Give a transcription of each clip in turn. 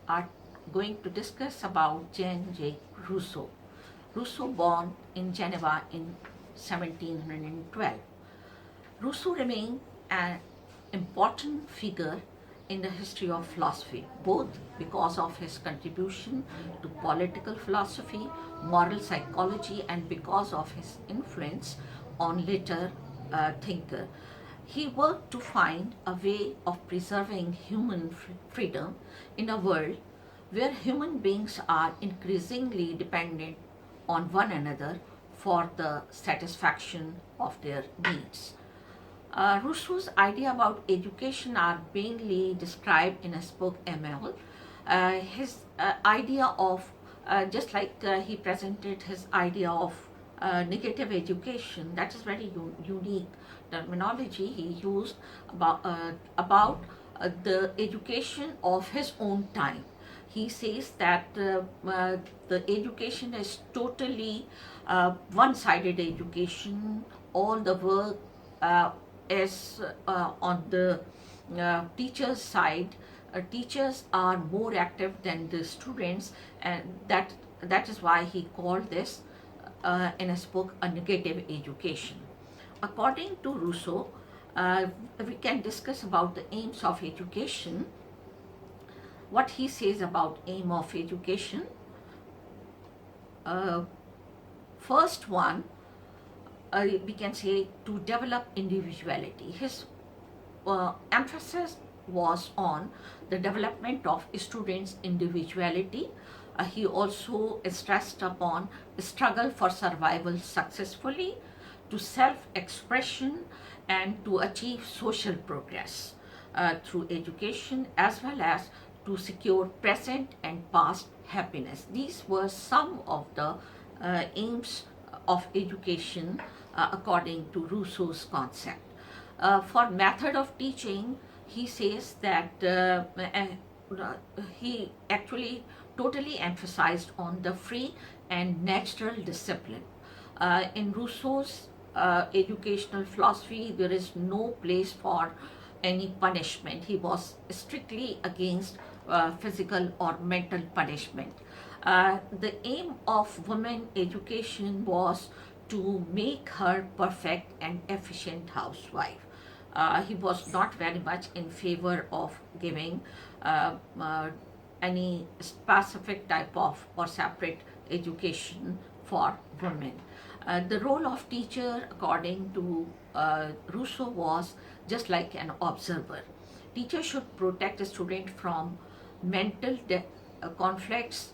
are going to discuss about Jean-Jacques Rousseau. Rousseau born in Geneva in 1712. Rousseau remained an important figure in the history of philosophy, both because of his contribution to political philosophy, moral psychology, and because of his influence on later thinker. He worked to find a way of preserving human freedom in a world where human beings are increasingly dependent on one another for the satisfaction of their needs. Rousseau's idea about education are mainly described in his book Emile. His idea of, just like he presented his idea of negative education, that is very unique terminology he used about the education of his own time. He says that the education is totally one-sided education. All the work is on the teacher's side. Teachers are more active than the students, and that is why he called this in his book a negative education. According to Rousseau, we can discuss about the aims of education. What he says about aim of education. Uh, First one, we can say to develop individuality. His emphasis was on the development of students' individuality. He also stressed upon struggle for survival successfully, to self-expression, and to achieve social progress through education, as well as to secure present and past happiness. These were some of the aims of education according to Rousseau's concept. For method of teaching, he says that he actually totally emphasized on the free and natural discipline. In Rousseau's educational philosophy, there is no place for any punishment. He was strictly against physical or mental punishment. The aim of women education was to make her perfect and efficient housewife. He was not very much in favor of giving any specific type of or separate education for women. The role of teacher, according to Rousseau, was just like an observer. Teacher should protect a student from mental conflicts,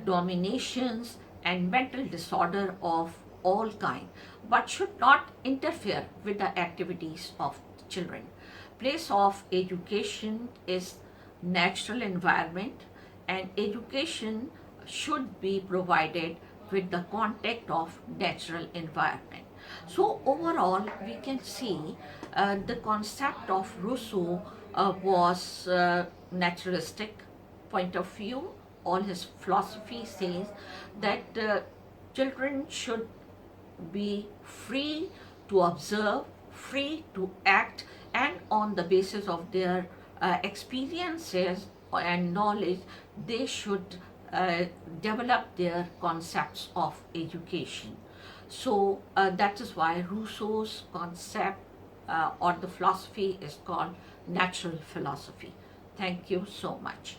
dominations, and mental disorder of all kind, but should not interfere with the activities of children. Place of education is natural environment, and education should be provided with the contact of natural environment. So overall, we can see the concept of Rousseau was naturalistic point of view. All his philosophy says that children should be free to observe, free to act, and on the basis of their experiences and knowledge, they should develop their concepts of education. So that is why Rousseau's concept or the philosophy is called natural philosophy. Thank you so much.